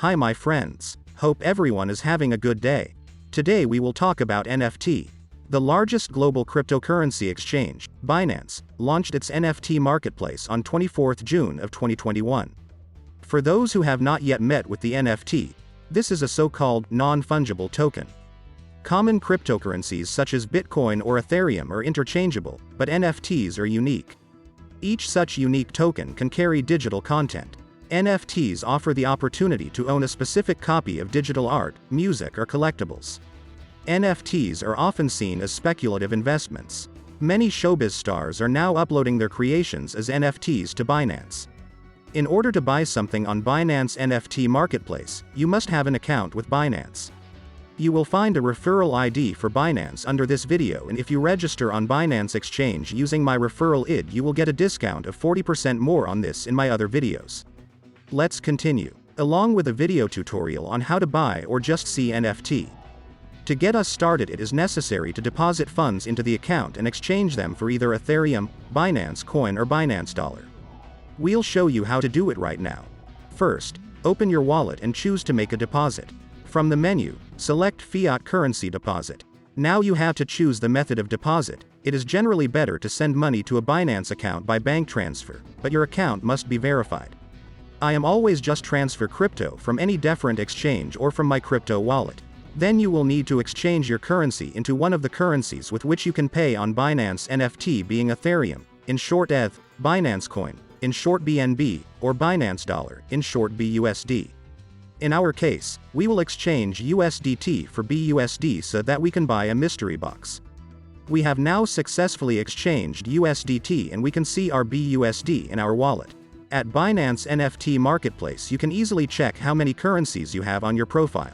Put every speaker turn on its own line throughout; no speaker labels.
Hi my friends. Hope everyone is having a good day. Today we will talk about NFT. The largest global cryptocurrency exchange, Binance, launched its NFT marketplace on 24th June of 2021. For those who have not yet met with the NFT, this is a so-called non-fungible token. Common cryptocurrencies such as Bitcoin or Ethereum are interchangeable, but NFTs are unique. Each such unique token can carry digital content. NFTs offer the opportunity to own a specific copy of digital art, music or collectibles. NFTs are often seen as speculative investments. Many showbiz stars are now uploading their creations as NFTs to Binance. In order to buy something on Binance NFT marketplace, you must have an account with Binance. You will find a referral ID for Binance under this video, and if you register on Binance Exchange using my referral ID, you will get a discount of 40% more on this in my other videos. Let's continue. Along with a video tutorial on how to buy or just see NFT. To get us started, it is necessary to deposit funds into the account and exchange them for either Ethereum, Binance Coin or Binance Dollar. We'll show you how to do it right now. First, open your wallet and choose to make a deposit. From the menu, select Fiat Currency Deposit. Now you have to choose the method of deposit. It is generally better to send money to a Binance account by bank transfer, but your account must be verified. I am always just transfer crypto from any different exchange or from my crypto wallet. Then you will need to exchange your currency into one of the currencies with which you can pay on Binance NFT, being Ethereum, in short ETH, Binance Coin, in short BNB, or Binance Dollar, in short BUSD. In our case, we will exchange USDT for BUSD so that we can buy a mystery box. We have now successfully exchanged USDT and we can see our BUSD in our wallet. At Binance NFT Marketplace, you can easily check how many currencies you have on your profile.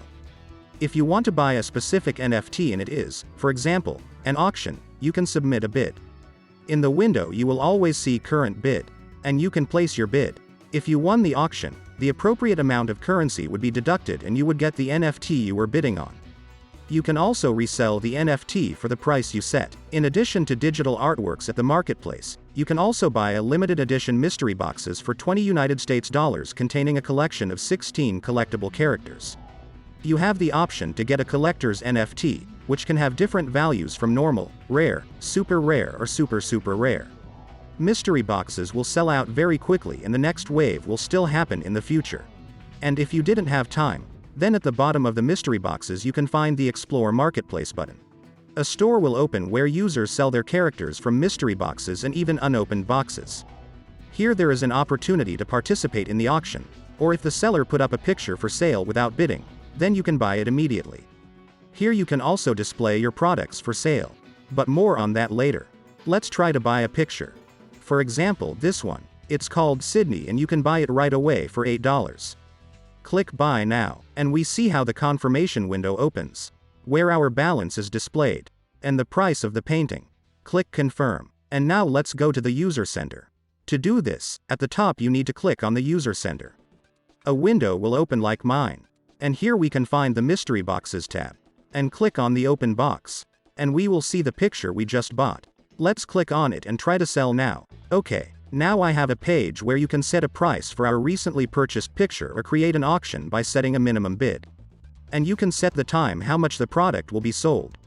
If you want to buy a specific NFT and it is, for example, an auction, you can submit a bid. In the window you will always see current bid, and you can place your bid. If you won the auction, the appropriate amount of currency would be deducted and you would get the NFT you were bidding on. You can also resell the NFT for the price you set. In addition to digital artworks at the marketplace, you can also buy a limited edition mystery boxes for $20 containing a collection of 16 collectible characters. You have the option to get a collector's NFT, which can have different values from normal, rare, super rare or super rare. Mystery boxes will sell out very quickly and the next wave will still happen in the future. And if you didn't have time, then at the bottom of the mystery boxes you can find the Explore Marketplace button. A store will open where users sell their characters from mystery boxes and even unopened boxes. Here there is an opportunity to participate in the auction, or if the seller put up a picture for sale without bidding, then you can buy it immediately. Here you can also display your products for sale. But more on that later. Let's try to buy a picture. For example, this one. It's called Sydney and you can buy it right away for $8. Click Buy Now, and we see how the confirmation window opens, where our balance is displayed, and the price of the painting. Click Confirm. And now let's go to the User Center. To do this, at the top you need to click on the User Center. A window will open like mine. And here we can find the Mystery Boxes tab. And click on the Open Box. And we will see the picture we just bought. Let's click on it and try to sell now. Okay, now I have a page where you can set a price for our recently purchased picture or create an auction by setting a minimum bid. And you can set the time how much the product will be sold.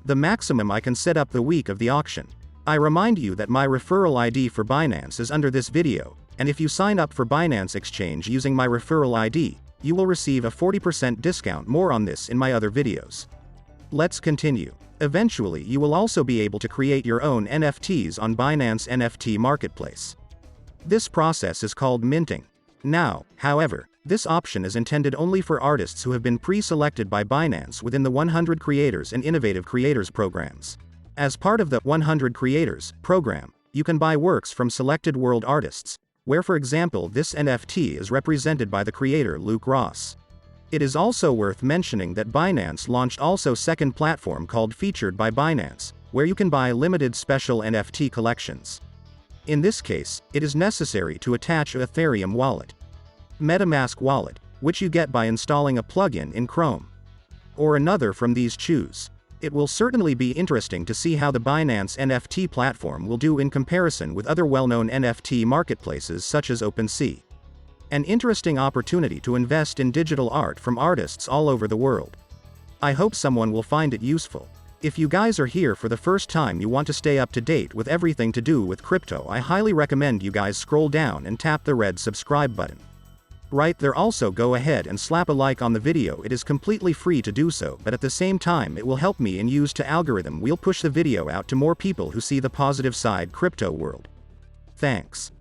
The maximum I can set up the week of the auction. I remind you that my referral ID for Binance is under this video, and if you sign up for Binance Exchange using my referral ID, you will receive a 40% discount. More on this in my other videos. Let's continue. Eventually you will also be able to create your own NFTs on Binance NFT Marketplace. This process is called minting. Now, however, this option is intended only for artists who have been pre-selected by Binance within the 100 Creators and Innovative Creators programs. As part of the 100 Creators program, you can buy works from selected world artists, where for example this NFT is represented by the creator Luke Ross. It is also worth mentioning that Binance launched also second platform called Featured by Binance, where you can buy limited special NFT collections. In this case, it is necessary to attach an Ethereum wallet, MetaMask wallet, which you get by installing a plugin in Chrome, or another from these choose. It will certainly be interesting to see how the Binance NFT platform will do in comparison with other well-known NFT marketplaces such as OpenSea. An interesting opportunity to invest in digital art from artists all over the world. I hope someone will find it useful. If you guys are here for the first time, you want to stay up to date with everything to do with crypto, I highly recommend you guys scroll down and tap the red subscribe button. Right there, also go ahead and slap a like on the video. It is completely free to do so, but at the same time it will help me and use to algorithm. We'll push the video out to more people who see the positive side crypto world. Thanks.